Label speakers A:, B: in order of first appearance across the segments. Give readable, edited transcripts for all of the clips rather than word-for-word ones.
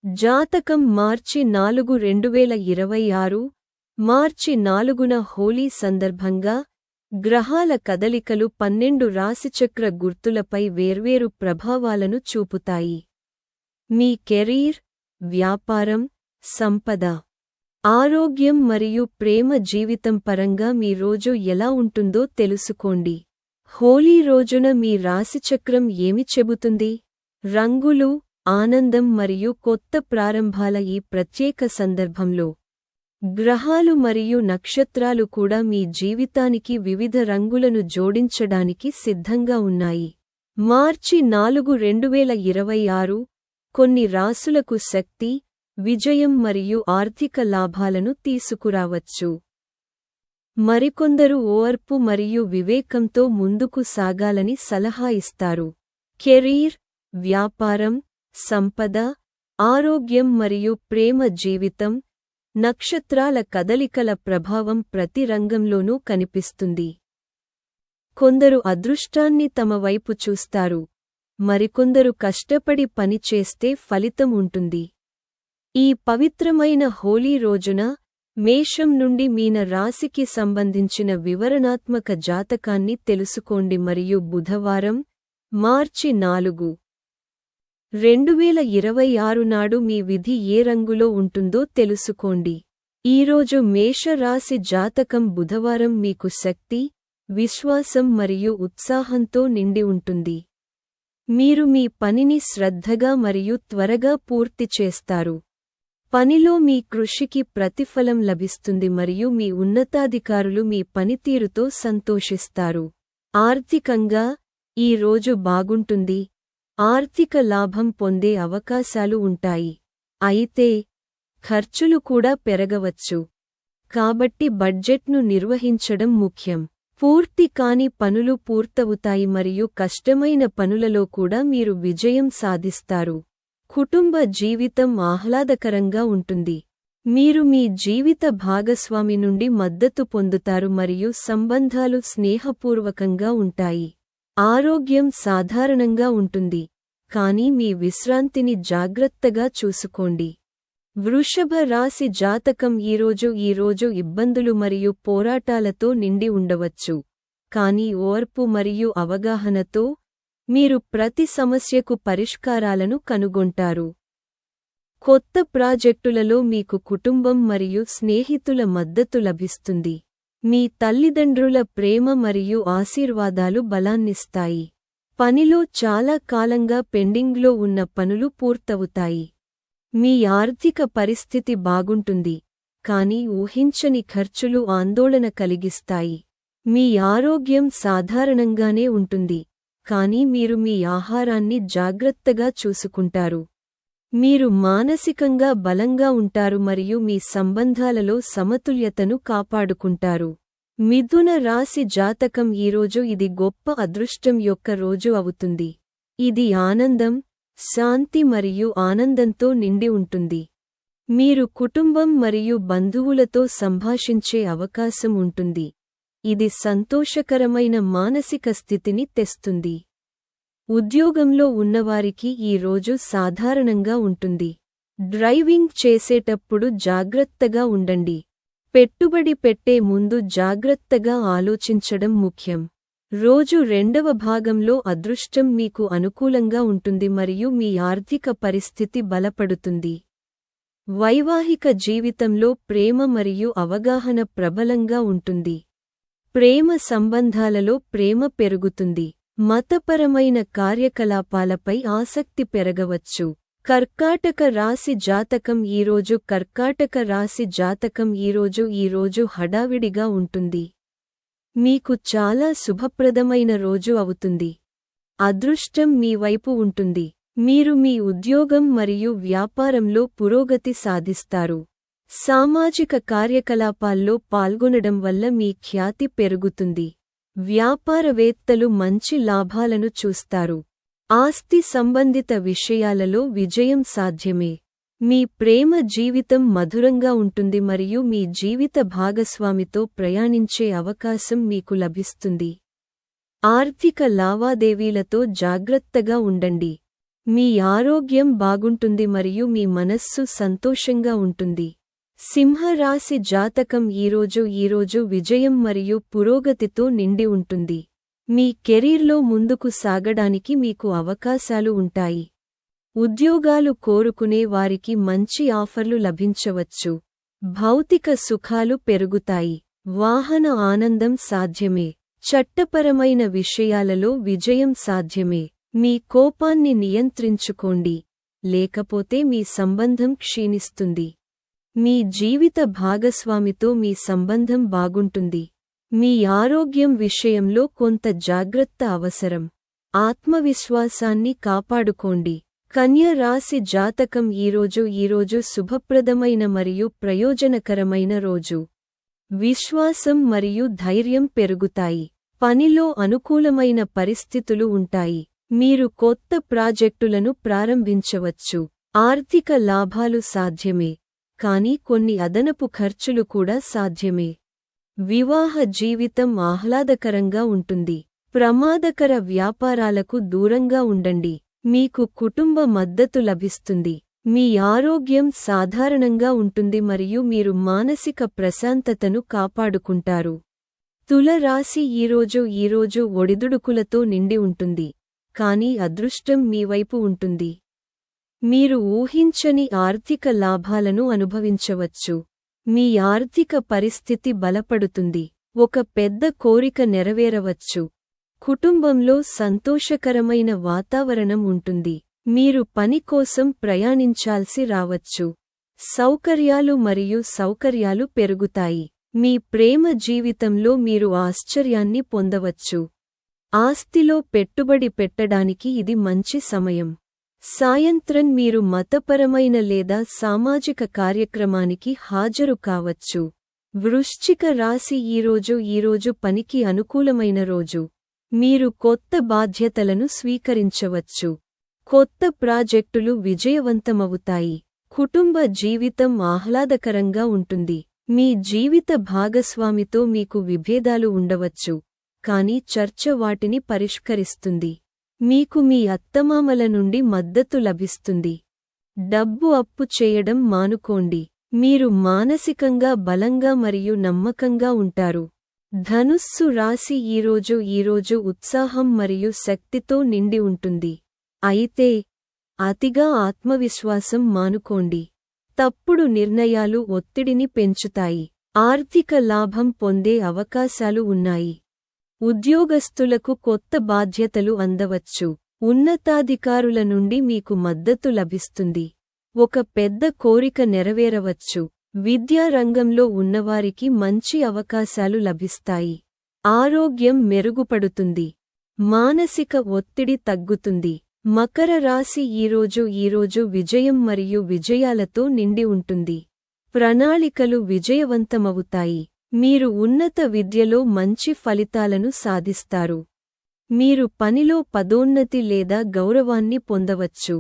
A: జాతకం మార్చి 4, 2026 మార్చి 4న హోలీ సందర్భంగా గ్రహాల కదలికలు 12 రాశిచక్ర గుర్తులపై వేర్వేరు ప్రభావాలను చూపుతాయి. మీ కెరీర్, వ్యాపారం, సంపద, ఆరోగ్యం మరియు ప్రేమ జీవితం పరంగా మీ రోజు ఎలా ఉంటుందో తెలుసుకోండి. హోలీ రోజున మీ రాశిచక్రం ఏమి చెబుతుంది? రంగులు, ఆనందం మరియు కొత్త ప్రారంభాల ఈ ప్రత్యేక సందర్భంలో గ్రహాలు మరియు నక్షత్రాలు కూడా మీ జీవితానికి వివిధ రంగులను జోడించడానికి సిద్ధంగా ఉన్నాయి. మార్చి 4, 2026 కొన్ని రాసులకు శక్తి, విజయం మరియు ఆర్థిక లాభాలను తీసుకురావచ్చు. మరికొందరు ఓర్పు మరియు వివేకంతో ముందుకు సాగాలని సలహా ఇస్తారు. కెరీర్, వ్యాపారం, సంపద, ఆరోగ్యం మరియు ప్రేమ జీవితం, నక్షత్రాల కదలికల ప్రభావం ప్రతి రంగంలోనూ కనిపిస్తుంది. కొందరు అదృష్టాన్ని తమ వైపు చూస్తారు, మరికొందరు కష్టపడి పనిచేస్తే ఫలితం ఉంటుంది. ఈ పవిత్రమైన హోలీ రోజున మేషం నుండి మీన రాశికి సంబంధించిన వివరణాత్మక జాతకాన్ని తెలుసుకోండి మరియు బుధవారం, మార్చి 4, 2026 నాడు మీ విధి ఏ రంగులో ఉంటుందో తెలుసుకోండి. ఈరోజు మేషరాశి జాతకం బుధవారం మీకు శక్తి, విశ్వాసం మరియు ఉత్సాహంతో నిండి ఉంటుంది. మీరు మీ పనిని శ్రద్ధగా మరియు త్వరగా పూర్తి చేస్తారు. పనిలో మీ కృషికి ప్రతిఫలం లభిస్తుంది మరియు మీ ఉన్నతాధికారులు మీ పనితీరుతో సంతోషిస్తారు. ఆర్థికంగా ఈ రోజు బాగుంటుంది. ఆర్థిక లాభం పొందే అవకాశాలు ఉంటాయి. అయితే ఖర్చులు కూడా పెరగవచ్చు. కాబట్టి బడ్జెట్ను నిర్వహించడం ముఖ్యం. పూర్తి కాని పనులు పూర్తవుతాయి మరియు కష్టమైన పనులలో కూడా మీరు విజయం సాధిస్తారు. కుటుంబ జీవితం ఆహ్లాదకరంగా ఉంటుంది. మీరు మీ జీవిత భాగస్వామి నుండి మద్దతు పొందుతారు మరియు సంబంధాలు స్నేహపూర్వకంగా ఉంటాయి. ఆరోగ్యం సాధారణంగా ఉంటుంది, కానీ మీ విశ్రాంతిని జాగ్రత్తగా చూసుకోండి. వృషభ రాశి జాతకం ఈరోజు ఇబ్బందులు మరియు పోరాటాలతో నిండి ఉండవచ్చు, కానీ ఓర్పు మరియు అవగాహనతో మీరు ప్రతి సమస్యకు పరిష్కారాలను కనుగొంటారు. కొత్త ప్రాజెక్టులలో మీకు కుటుంబం మరియు స్నేహితుల మద్దతు లభిస్తుంది. మీ తల్లిదండ్రుల ప్రేమ మరియు ఆశీర్వాదాలు బలాన్నిస్తాయి. పనిలో చాలా కాలంగా పెండింగ్లో ఉన్న పనులు పూర్తవుతాయి. మీ ఆర్థిక పరిస్థితి బాగుంటుంది, కానీ ఊహించని ఖర్చులు ఆందోళన కలిగిస్తాయి. మీ ఆరోగ్యం సాధారణంగానే ఉంటుంది, కానీ మీరు మీ ఆహారాన్ని జాగ్రత్తగా చూసుకుంటారు. మీరు మానసికంగా బలంగా ఉంటారు మరియు మీ సంబంధాలలో సమతుల్యతను కాపాడుకుంటారు. మిథున రాశి జాతకం ఈరోజు ఇది గొప్ప అదృష్టం యొక్క రోజు అవుతుంది. ఇది ఆనందం, శాంతి మరియు ఆనందంతో నిండి ఉంటుంది. మీరు కుటుంబం మరియు బంధువులతో సంభాషించే అవకాశం ఉంటుంది. ఇది సంతోషకరమైన మానసిక స్థితిని తెస్తుంది. ఉద్యోగంలో ఉన్నవారికి ఈ రోజు సాధారణంగా ఉంటుంది. డ్రైవింగ్ చేసేటప్పుడు జాగ్రత్తగా ఉండండి. పెట్టుబడి పెట్టే ముందు జాగ్రత్తగా ఆలోచించడం ముఖ్యం. రోజు రెండవ భాగంలో అదృష్టం మీకు అనుకూలంగా ఉంటుంది మరియు మీ ఆర్థిక పరిస్థితి బలపడుతుంది. వైవాహిక జీవితంలో ప్రేమ మరియు అవగాహన ప్రబలంగా ఉంటుంది. ప్రేమ సంబంధాలలో ప్రేమ పెరుగుతుంది. మతపరమైన కార్యకలాపాలపై ఆసక్తి పెరగవచ్చు. కర్కాటక రాశి జాతకం ఈరోజు హడావిడిగా ఉంటుంది. మీకు చాలా శుభప్రదమైన రోజు అవుతుంది. అదృష్టం మీ వైపు ఉంటుంది. మీరు మీ ఉద్యోగం మరియు వ్యాపారంలో పురోగతి సాధిస్తారు. సామాజిక కార్యకలాపాల్లో పాల్గొనడం వల్ల మీ ఖ్యాతి పెరుగుతుంది. వ్యాపారవేత్తలు మంచి లాభాలను చూస్తారు. ఆస్తి సంబంధిత విషయాలలో విజయం సాధ్యమే. మీ ప్రేమ జీవితం మధురంగా ఉంటుంది మరియు మీ జీవిత భాగస్వామితో ప్రయాణించే అవకాశం మీకు లభిస్తుంది. ఆర్థిక లావాదేవీలతో జాగ్రత్తగా ఉండండి. మీ ఆరోగ్యం బాగుంటుంది మరియు మీ మనస్సు సంతోషంగా ఉంటుంది. సింహరాశి జాతకం ఈరోజు విజయం మరియు పురోగతితో నిండి ఉంటుంది. మీ కెరీర్లో ముందుకు సాగడానికి మీకు అవకాశాలు ఉంటాయి. ఉద్యోగాలు కోరుకునే వారికి మంచి ఆఫర్లు లభించవచ్చు. భౌతిక సుఖాలు పెరుగుతాయి. వాహన ఆనందం సాధ్యమే. చట్టపరమైన విషయాలలో విజయం సాధ్యమే. మీ కోపాన్ని నియంత్రించుకోండి, లేకపోతే మీ సంబంధం క్షీణిస్తుంది. మీ జీవిత భాగస్వామితో మీ సంబంధం బాగుంటుంది. మీ ఆరోగ్యం విషయంలో కొంత జాగ్రత్త అవసరం. ఆత్మవిశ్వాసాన్ని కాపాడుకోండి. కన్య రాశి జాతకం ఈరోజు శుభప్రదమైన మరియు ప్రయోజనకరమైన రోజు. విశ్వాసం మరియు ధైర్యం పెరుగుతాయి. పనిలో అనుకూలమైన పరిస్థితులు ఉంటాయి. మీరు కొత్త ప్రాజెక్టులను ప్రారంభించవచ్చు. ఆర్థిక లాభాలు సాధ్యమే, కానీ కొన్ని అదనపు ఖర్చులు కూడా సాధ్యమే. వివాహ జీవితం ఆహ్లాదకరంగా ఉంటుంది. ప్రమాదకర వ్యాపారాలకు దూరంగా ఉండండి. మీకు కుటుంబ మద్దతు లభిస్తుంది. మీ ఆరోగ్యం సాధారణంగా ఉంటుంది మరియు మీరు మానసిక ప్రశాంతతను కాపాడుకుంటారు. తుల రాశి ఈరోజు ఒడిదుడుకులతో నిండి ఉంటుంది, కానీ అదృష్టం మీ వైపు ఉంటుంది. మీరు ఊహించని ఆర్థిక లాభాలను అనుభవించవచ్చు. మీ ఆర్థిక పరిస్థితి బలపడుతుంది. ఒక పెద్ద కోరిక నెరవేరవచ్చు. కుటుంబంలో సంతోషకరమైన వాతావరణం ఉంటుంది. మీరు పని కోసం ప్రయాణించాల్సి రావచ్చు. సౌకర్యాలు పెరుగుతాయి. మీ ప్రేమ జీవితంలో మీరు ఆశ్చర్యాన్ని పొందవచ్చు. ఆస్తిలో పెట్టుబడి పెట్టడానికి ఇది మంచి సమయం. సాయంత్రం మీరు మతపరమైన లేదా సామాజిక కార్యక్రమానికి హాజరు కావచ్చు. వృశ్చిక రాశి ఈరోజు పనికి అనుకూలమైన రోజు. మీరు కొత్త బాధ్యతలను స్వీకరించవచ్చు. కొత్త ప్రాజెక్టులు విజయవంతమవుతాయి. కుటుంబ జీవితం ఆహ్లాదకరంగా ఉంటుంది. మీ జీవిత భాగస్వామితో మీకు విభేదాలు ఉండవచ్చు, కానీ చర్చ వాటిని పరిష్కరిస్తుంది. మీకు మీ అత్తమామల నుండి మద్దతు లభిస్తుంది. డబ్బు అప్పు చేయడం మానుకోండి. మీరు మానసికంగా బలంగా మరియు నమ్మకంగా ఉంటారు. ధనుస్సు రాశి ఈరోజు ఉత్సాహం మరియు శక్తితో నిండి ఉంటుంది. అయితే అతిగా ఆత్మవిశ్వాసం మానుకోండి. తప్పుడు నిర్ణయాలు ఒత్తిడిని పెంచుతాయి. ఆర్థిక లాభం పొందే అవకాశాలు ఉన్నాయి. ఉద్యోగస్తులకు కొత్త బాధ్యతలు అందవచ్చు. ఉన్నతాధికారుల నుండి మీకు మద్దతు లభిస్తుంది. ఒక పెద్ద కోరిక నెరవేరవచ్చు. విద్యా రంగంలో ఉన్నవారికి మంచి అవకాశాలు లభిస్తాయి. ఆరోగ్యం మెరుగుపడుతుంది. మానసిక ఒత్తిడి తగ్గుతుంది. మకర రాశి ఈరోజు విజయం మరియు విజయాలతో నిండి ఉంటుంది. ప్రణాళికలు విజయవంతమవుతాయి. మీరు ఉన్నత విద్యలో మంచి ఫలితాలను సాధిస్తారు. మీరు పనిలో పదోన్నతి లేదా గౌరవాన్ని పొందవచ్చు.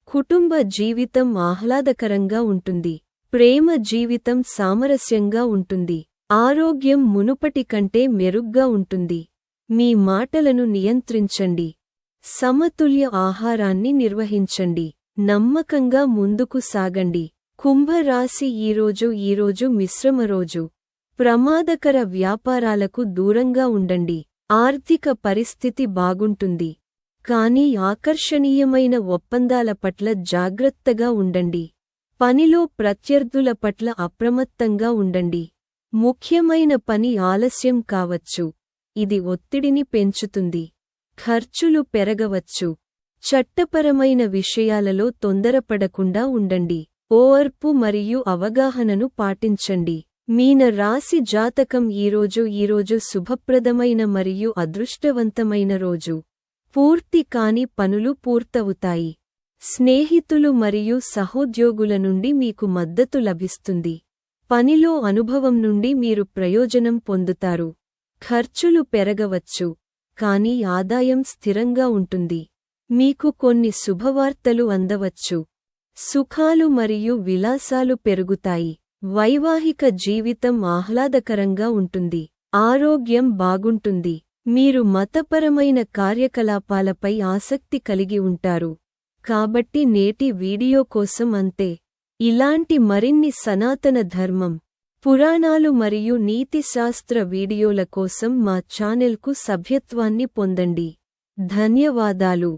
A: కుటుంబ జీవితం ఆహ్లాదకరంగా ఉంటుంది. ప్రేమ జీవితం సామరస్యంగా ఉంటుంది. ఆరోగ్యం మునుపటి కంటే మెరుగ్గా ఉంటుంది. మీ మాటలను నియంత్రించండి. సమతుల్య ఆహారాన్ని నిర్వహించండి. నమ్మకంగా ముందుకు సాగండి. కుంభరాశి ఈరోజు మిశ్రమ రోజు. ప్రమాదకర వ్యాపారాలకు దూరంగా ఉండండి. ఆర్థిక పరిస్థితి బాగుంటుంది, కానీ ఆకర్షణీయమైన ఒప్పందాల పట్ల జాగ్రత్తగా ఉండండి. పనిలో ప్రత్యర్థుల పట్ల అప్రమత్తంగా ఉండండి. ముఖ్యమైన పని ఆలస్యం కావచ్చు. ఇది ఒత్తిడిని పెంచుతుంది. ఖర్చులు పెరగవచ్చు. చట్టపరమైన విషయాలలో తొందరపడకుండా ఉండండి. ఓర్పు మరియు అవగాహనను పాటించండి. మీన రాశి జాతకం ఈరోజు శుభప్రదమైన మరియు అదృష్టవంతమైన రోజు. పూర్తి కాని పనులు పూర్తవుతాయి. స్నేహితులు మరియు సహోద్యోగుల నుండి మీకు మద్దతు లభిస్తుంది. పనిలో అనుభవం నుండి మీరు ప్రయోజనం పొందుతారు. ఖర్చులు పెరగవచ్చు, కానీ ఆదాయం స్థిరంగా ఉంటుంది. మీకు కొన్ని శుభవార్తలు అందవచ్చు. సుఖాలు మరియు విలాసాలు పెరుగుతాయి. వైవాహిక జీవితం ఆహ్లాదకరంగా ఉంటుంది. ఆరోగ్యం బాగుంటుంది. మీరు మతపరమైన కార్యకలాపాలపై ఆసక్తి కలిగి ఉంటారు, కాబట్టి నేటి వీడియో కోసం అంతే. ఇలాంటి మరిన్ని సనాతన ధర్మం, పురాణాలు మరియు నీతిశాస్త్ర వీడియోల కోసం మా ఛానెల్కు సభ్యత్వాన్ని పొందండి. ధన్యవాదాలు.